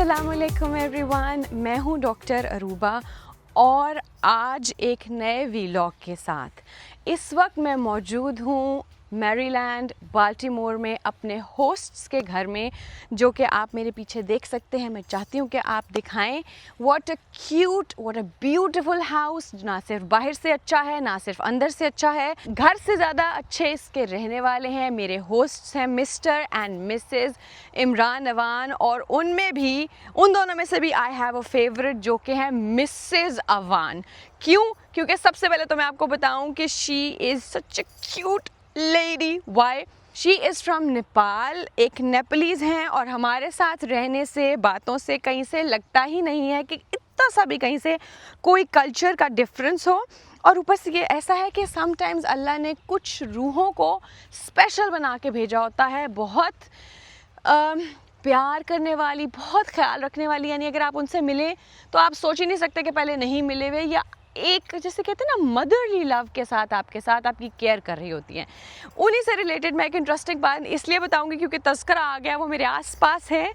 अस्सलामुअलैकुम एवरीवन, मैं हूँ डॉक्टर अरूबा और आज एक नए वीलॉग के साथ इस वक्त मैं मौजूद हूँ मैरीलैंड बाल्टीमोर में अपने होस्ट्स के घर में, जो कि आप मेरे पीछे देख सकते हैं। मैं चाहती हूँ कि आप दिखाएं व्हाट अ ब्यूटीफुल हाउस। ना सिर्फ बाहर से अच्छा है, ना सिर्फ अंदर से अच्छा है, घर से ज़्यादा अच्छे इसके रहने वाले हैं। मेरे होस्ट्स हैं mister and missus Imran Awan, और उनमें भी, उन दोनों में से भी आई हैव अ फेवरेट, जो कि है मिसेस अवान। क्योंकि सबसे पहले तो मैं आपको बताऊं कि she is such a cute lady. Why? She is from Nepal, एक नेपालीज़ हैं, और हमारे साथ रहने से, बातों से, कहीं से लगता ही नहीं है कि इतना सा भी कहीं से कोई कल्चर का डिफरेंस हो। और ऊपर से ये ऐसा है कि समटाइम्स अल्लाह ने कुछ रूहों को स्पेशल बना के भेजा होता है, बहुत प्यार करने वाली, बहुत ख्याल रखने वाली। यानी अगर आप उनसे मिलें तो आप सोच ही नहीं सकते कि पहले नहीं मिले हुए, या एक जैसे कहते हैं ना मदरली लव के साथ आपकी केयर कर रही होती हैं। उन्हीं से रिलेटेड मैं एक इंटरेस्टिंग बात इसलिए बताऊंगी क्योंकि तस्करा आ गया, वो मेरे आसपास है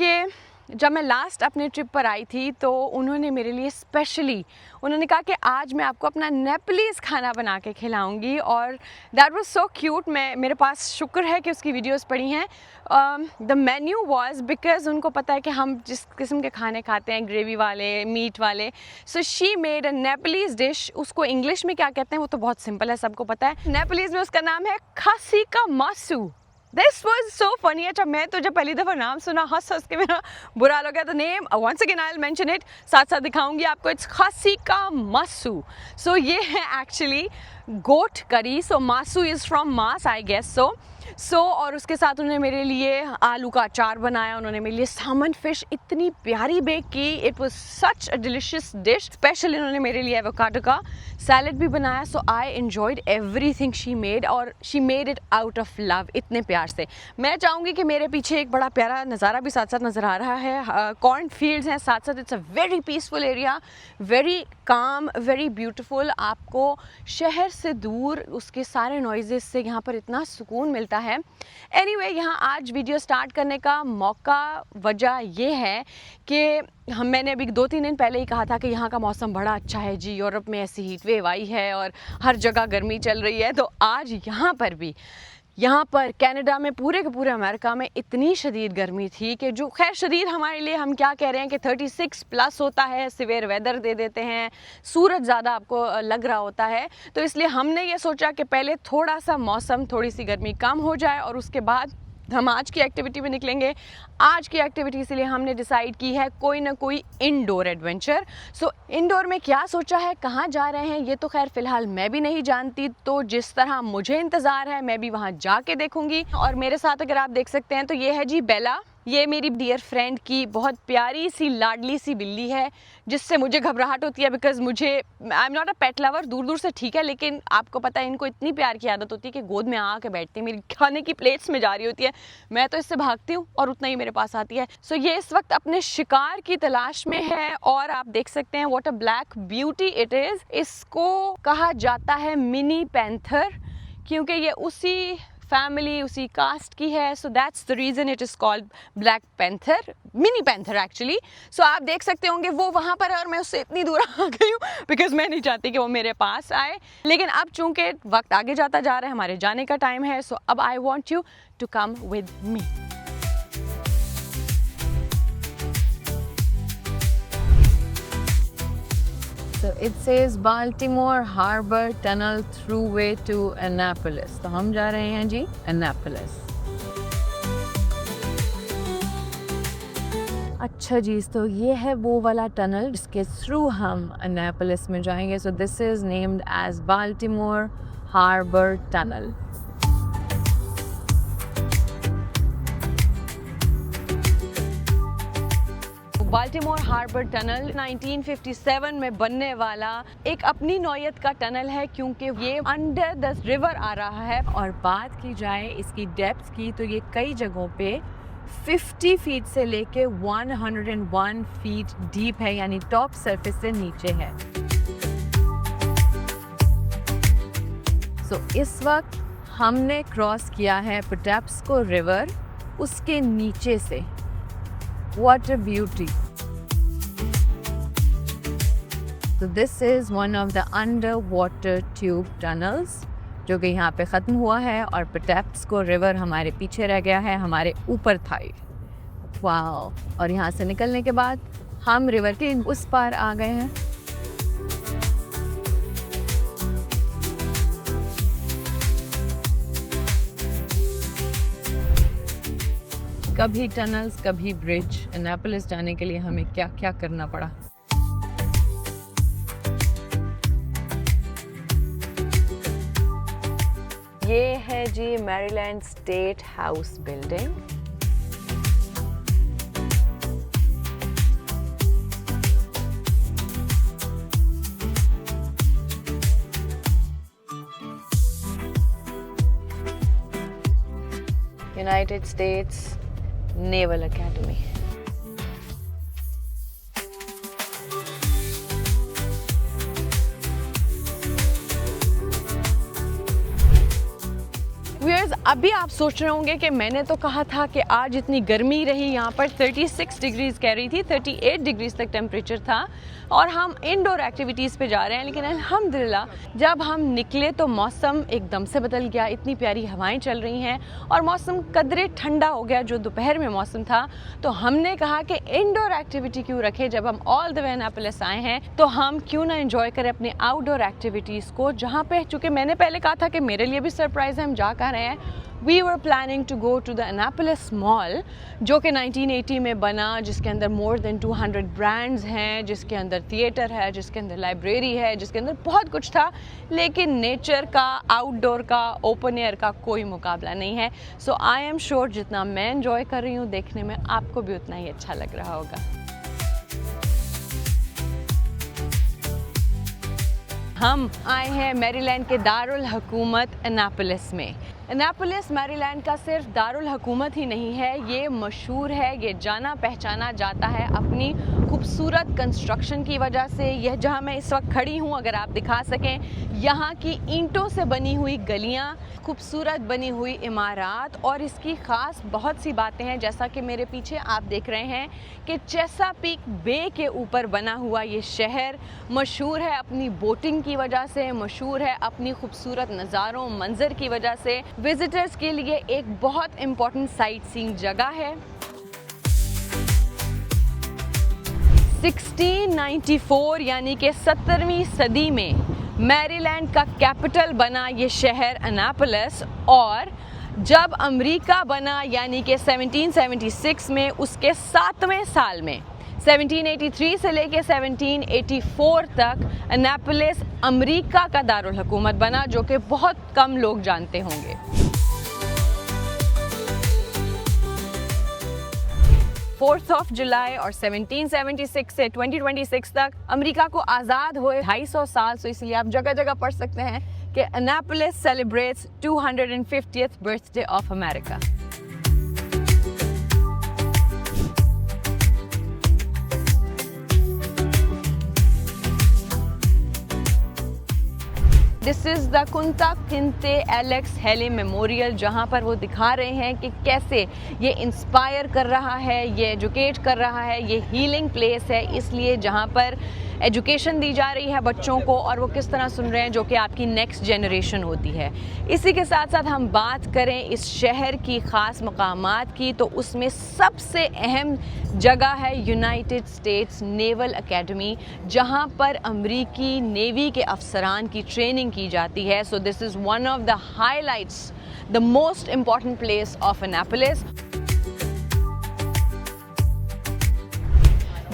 कि जब मैं लास्ट अपने ट्रिप पर आई थी तो उन्होंने मेरे लिए स्पेशली उन्होंने कहा कि आज मैं आपको अपना नेपलीज़ खाना बना के खिलाऊंगी, और दैट वाज सो क्यूट। मेरे पास शुक्र है कि उसकी वीडियोस पड़ी हैं। द मेन्यू वाज, बिकॉज उनको पता है कि हम जिस किस्म के खाने खाते हैं, ग्रेवी वाले, मीट वाले, so she made a Nepalese dish. उसको इंग्लिश में क्या कहते हैं वो तो बहुत सिंपल है, सबको पता है। नेपलीज़ में उसका नाम है खासी का मासू। This was so funny। अच्छा, मैं तो जब पहली दफ़ा नाम सुना हंस के मेरा बुरा लग गया। तो name once again I will mention it, साथ साथ दिखाऊंगी आपको। इट्स खासी का मासू। सो ये है actually goat curry. So masu is from maas, I guess so और उसके साथ उन्होंने मेरे लिए आलू का अचार बनाया, उन्होंने मेरे लिए सामन फिश इतनी प्यारी बेक की। It was such a delicious dish. Specially उन्होंने मेरे लिए एवोकाडो का सैलड भी बनाया। So I enjoyed everything she made, और she made it out of love, इतने प्यार से। मैं चाहूँगी कि मेरे पीछे एक बड़ा प्यारा नज़ारा भी साथ साथ नज़र आ रहा है। कॉर्न फील्ड्स हैं साथ साथ। It's a very peaceful area, very calm, very beautiful. आपको शहर से दूर उसके सारे नॉइज़ेस से यहाँ पर इतना सुकून मिलता है। एनीवे, यहाँ आज वीडियो स्टार्ट करने का मौका, वजह ये है कि मैंने अभी 2-3 दिन पहले ही कहा था कि यहाँ का मौसम बड़ा अच्छा है जी, यूरोप में ऐसी हीट वेव आई है और हर जगह गर्मी चल रही है। तो आज यहाँ पर कनाडा में, पूरे के पूरे अमेरिका में इतनी शदीद गर्मी थी कि जो खैर शदीद हमारे लिए, हम क्या कह रहे हैं कि 36 प्लस होता है, सिवियर वेदर दे देते हैं, सूरज ज़्यादा आपको लग रहा होता है। तो इसलिए हमने ये सोचा कि पहले थोड़ा सा मौसम, थोड़ी सी गर्मी कम हो जाए और उसके बाद हम आज की एक्टिविटी में निकलेंगे। आज की एक्टिविटी इसलिए हमने डिसाइड की है कोई ना कोई इनडोर एडवेंचर। सो इनडोर में क्या सोचा है, कहाँ जा रहे हैं, ये तो खैर फ़िलहाल मैं भी नहीं जानती। तो जिस तरह मुझे इंतज़ार है मैं भी वहाँ जाके देखूँगी। और मेरे साथ अगर आप देख सकते हैं तो ये है जी बेला। ये मेरी डियर फ्रेंड की बहुत प्यारी सी लाडली सी बिल्ली है, जिससे मुझे घबराहट होती है, because I am not a pet lover, दूर दूर से ठीक है, लेकिन आपको पता है इनको इतनी प्यार की आदत होती है कि गोद में आके बैठती है, मेरी खाने की प्लेट्स में जा रही होती है, मैं तो इससे भागती हूँ और उतना ही मेरे पास आती है। सो ये इस वक्त अपने शिकार की तलाश में है, और आप देख सकते हैं what a black beauty it is. इसको कहा जाता है मिनी पैंथर, क्योंकि ये उसी फैमिली, उसी कास्ट की है। So that's the reason it is called black panther, mini panther actually. So आप देख सकते होंगे वो वहाँ पर है और मैं उससे इतनी दूर आ गई हूँ बिकॉज मैं नहीं चाहती कि वो मेरे पास आए। लेकिन अब चूंकि वक्त आगे जाता जा रहा है, हमारे जाने का टाइम है, सो अब I want you to come with me. So it says Baltimore Harbor Tunnel Thruway to Annapolis। तो हम जा रहे हैं जी Annapolis। अच्छा जी, तो ये है वो वाला टनल जिसके थ्रू हम Annapolis में जाएंगे। So this is named as Baltimore Harbor Tunnel। Baltimore Harbor Tunnel 1957 में बनने वाला एक अपनी नौयत का टनल है, क्योंकि ये अंडर द रिवर आ रहा है। और बात की जाए इसकी डेप्थ की तो ये कई जगहों पे 50 फीट से लेके 101 फीट डीप है, यानी टॉप सरफेस से नीचे है। सो इस वक्त हमने क्रॉस किया है पोटैप्सको रिवर, उसके नीचे से What a beauty. So this is one of the underwater tube tunnels जो कि यहाँ पे ख़त्म हुआ है और पेटेप्स्को रिवर हमारे पीछे रह गया है, हमारे ऊपर था ये। वाओ! और यहाँ से निकलने के बाद हम रिवर के उस पार आ गए हैं। कभी टनल्स, कभी ब्रिज। एनापोलिस जाने के लिए हमें क्या क्या करना पड़ा। ये है जी Maryland state house building. United States naval academy. Viewers, अभी आप सोच रहे होंगे कि मैंने तो कहा था कि आज इतनी गर्मी रही, यहाँ पर 36 डिग्रीज कह रही थी, 38 डिग्रीज तक टेम्परेचर था और हम इंडोर एक्टिविटीज़ पे जा रहे हैं। लेकिन अल्हम्दुलिल्लाह जब हम निकले तो मौसम एकदम से बदल गया, इतनी प्यारी हवाएं चल रही हैं और मौसम कदरे ठंडा हो गया जो दोपहर में मौसम था। तो हमने कहा कि इंडोर एक्टिविटी क्यों रखें, जब हम ऑल द वे एनापोलिस आए हैं तो हम क्यों ना एंजॉय करें अपने आउटडोर एक्टिविटीज़ को, जहाँ पे चूँकि मैंने पहले कहा था कि मेरे लिए भी सरप्राइज़ है, हम जा कर रहे हैं। We were planning to go to the Annapolis Mall जो कि 1980 में बना, जिसके अंदर more than 200 brands हैं, जिसके अंदर थिएटर है, जिसके अंदर लाइब्रेरी है, जिसके अंदर बहुत कुछ था। लेकिन नेचर का, आउटडोर का, ओपन एयर का कोई मुकाबला नहीं है। सो आई एम श्योर जितना मैं एंजॉय कर रही हूँ देखने में, आपको भी उतना ही अच्छा लग रहा होगा। हम आए हैं मैरीलैंड के दारुल हुकूमत एनापोलिस में। एनापोलिस मैरीलैंड का सिर्फ दारुल हुकूमत ही नहीं है, ये मशहूर है, ये जाना पहचाना जाता है अपनी खूबसूरत कंस्ट्रक्शन की वजह से। यह जहाँ मैं इस वक्त खड़ी हूँ, अगर आप दिखा सकें, यहाँ की ईंटों से बनी हुई गलियाँ, खूबसूरत बनी हुई इमारत और इसकी ख़ास बहुत सी बातें हैं। जैसा कि मेरे पीछे आप देख रहे हैं कि चेसापीक बे के ऊपर बना हुआ ये शहर मशहूर है अपनी बोटिंग की वजह से, मशहूर है अपनी खूबसूरत नज़ारों मंज़र की वजह से। विजिटर्स के लिए एक बहुत इम्पॉर्टेंट साइट सीइंग जगह है। 1694 यानी कि 17वीं सदी में मैरीलैंड का कैपिटल बना ये शहर एनापोलिस, और जब अमेरिका बना यानी कि 1776 में, उसके 7वें साल में 1783 से लेके 1784 तक एनापोलिस अमेरिका का दारुल हुकूमत बना, जो कि बहुत कम लोग जानते होंगे। 4th of July और 1776 से 2026 तक अमेरिका को आज़ाद हुए 250 साल। तो इसलिए आप जगह जगह पढ़ सकते हैं कि Annapolis celebrates 250th birthday of America. This is the Kunta Kinte Alex हेले मेमोरियल, जहाँ पर वो दिखा रहे हैं कि कैसे ये इंस्पायर कर रहा है, ये एजुकेट कर रहा है, ये हीलिंग प्लेस है, इसलिए जहाँ पर एजुकेशन दी जा रही है बच्चों को और वो किस तरह सुन रहे हैं, जो कि आपकी नेक्स्ट जनरेशन होती है। इसी के साथ साथ हम बात करें इस शहर की ख़ास मकामात की, तो उसमें सबसे अहम जगह है यूनाइटेड स्टेट्स नेवल अकेडमी, जहाँ पर अमरीकी नेवी के अफसरान की ट्रेनिंग की जाती है। So this is one of the highlights, the most important place of Annapolis.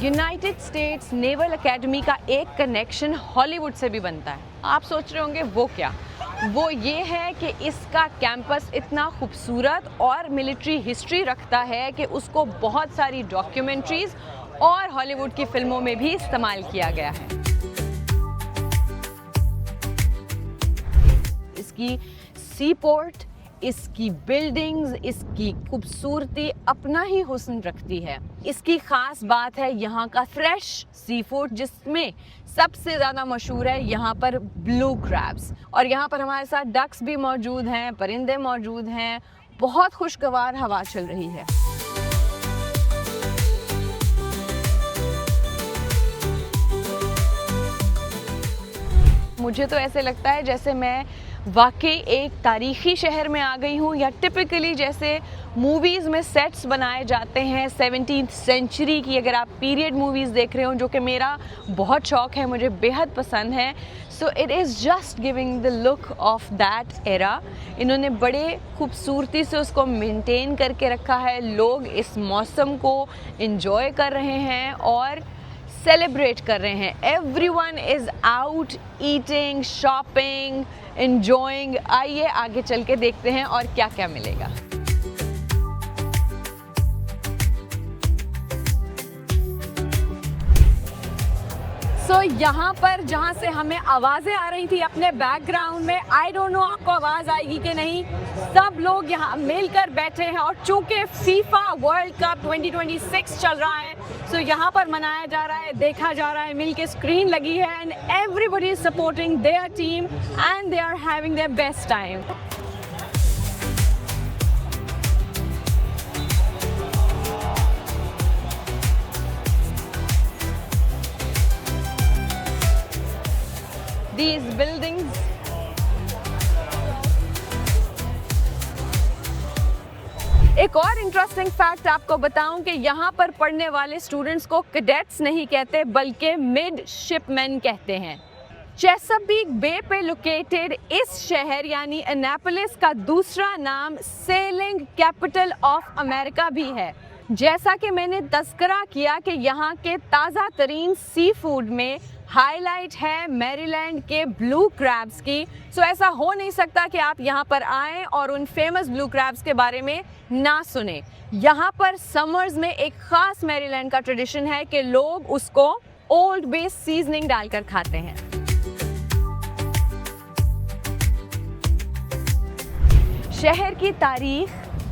United States naval academy का एक कनेक्शन हॉलीवुड से भी बनता है। आप सोच रहे होंगे वो क्या? वो ये है कि इसका कैंपस इतना खूबसूरत और मिलिट्री हिस्ट्री रखता है कि उसको बहुत सारी डॉक्यूमेंट्रीज और हॉलीवुड की फिल्मों में भी इस्तेमाल किया गया है। इसकी सी पोर्ट, इसकी बिल्डिंग्स, इसकी खूबसूरती अपना ही हुस्न रखती है। इसकी ख़ास बात है यहाँ का फ्रेश सी फूड, जिसमें सबसे ज़्यादा मशहूर है यहाँ पर ब्लू क्रैब्स। और यहाँ पर हमारे साथ डक्स भी मौजूद हैं, परिंदे मौजूद हैं, बहुत खुशगवार हवा चल रही है। मुझे तो ऐसे लगता है जैसे मैं वाकई एक तारीख़ी शहर में आ गई हूँ, या टिपिकली जैसे मूवीज़ में सेट्स बनाए जाते हैं 17th सेंचुरी की, अगर आप पीरियड मूवीज़ देख रहे हो, जो कि मेरा बहुत शौक़ है, मुझे बेहद पसंद है। So it is just giving the look of that era. इन्होंने बड़े खूबसूरती से उसको मेंटेन करके रखा है। लोग इस मौसम को एंजॉय कर रहे हैं और सेलिब्रेट कर रहे हैं। Everyone is out eating, shopping, enjoying. आइए आगे चल के देखते हैं और क्या क्या मिलेगा। तो यहाँ पर जहाँ से हमें आवाज़ें आ रही थी अपने बैकग्राउंड में, आई डोंट नो आपको आवाज़ आएगी कि नहीं, सब लोग यहाँ मिलकर बैठे हैं। और चूँकि फीफा वर्ल्ड कप 2026 चल रहा है, सो यहाँ पर मनाया जा रहा है, देखा जा रहा है, मिल के स्क्रीन लगी है, and everybody is supporting their team and they are having their best time. These buildings एक और इंटरेस्टिंग फैक्ट आपको बताऊं कि यहाँ पर पढ़ने वाले स्टूडेंट्स को कैडेट्स नहीं कहते बल्कि मिडशिपमैन कहते हैं। चेसापीक बे पे लोकेटेड इस शहर यानी एनापोलिस का दूसरा नाम सेलिंग कैपिटल ऑफ अमेरिका भी है। जैसा कि मैंने तस्करा किया कि यहाँ के ताज़ा तरीन सी फूड में हाईलाइट है मैरीलैंड के ब्लू क्रैब्स की। सो ऐसा हो नहीं सकता कि आप यहाँ पर आएँ और उन फेमस ब्लू क्रैब्स के बारे में ना सुने। यहाँ पर समर्स में एक ख़ास मैरीलैंड का ट्रेडिशन है कि लोग उसको ओल्ड बे सीजनिंग डालकर खाते हैं। शहर की तारीख,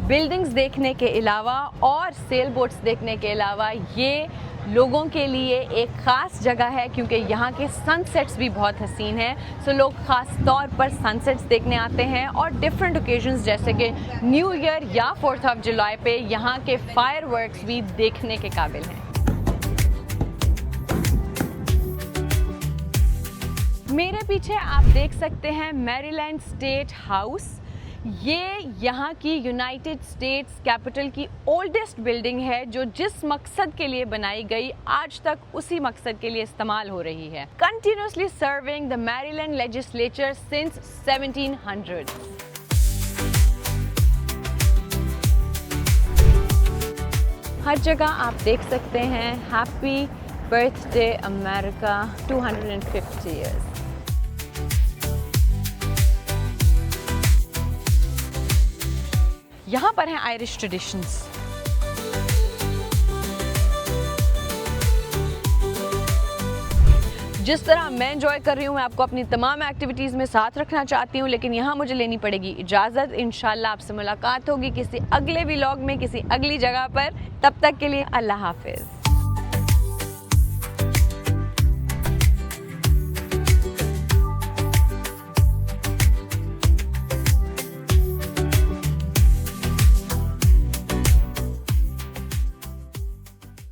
बिल्डिंग्स देखने के अलावा और सेल बोट्स देखने के अलावा ये लोगों के लिए एक ख़ास जगह है, क्योंकि यहाँ के सनसेट्स भी बहुत हसीन हैं। सो लोग ख़ास तौर पर सनसेट्स देखने आते हैं और डिफरेंट ओकेजन्स जैसे कि न्यू ईयर या 4th ऑफ जुलाई पे यहाँ के फायरवर्क्स भी देखने के काबिल हैं। मेरे पीछे आप देख सकते हैं मैरीलैंड स्टेट हाउस। ये यहाँ की यूनाइटेड स्टेट्स कैपिटल की ओल्डेस्ट बिल्डिंग है, जो जिस मकसद के लिए बनाई गई आज तक उसी मकसद के लिए इस्तेमाल हो रही है। Continuously serving the Maryland legislature since 1700। हर जगह आप देख सकते हैं हैप्पी बर्थडे अमेरिका 250 ईयर्स। यहाँ पर हैं आयरिश ट्रेडिशंस। जिस तरह मैं एंजॉय कर रही हूँ, मैं आपको अपनी तमाम एक्टिविटीज़ में साथ रखना चाहती हूँ, लेकिन यहाँ मुझे लेनी पड़ेगी इजाज़त। इंशाल्लाह आपसे मुलाकात होगी किसी अगले व्लॉग में, किसी अगली जगह पर। तब तक के लिए अल्लाह हाफिज़।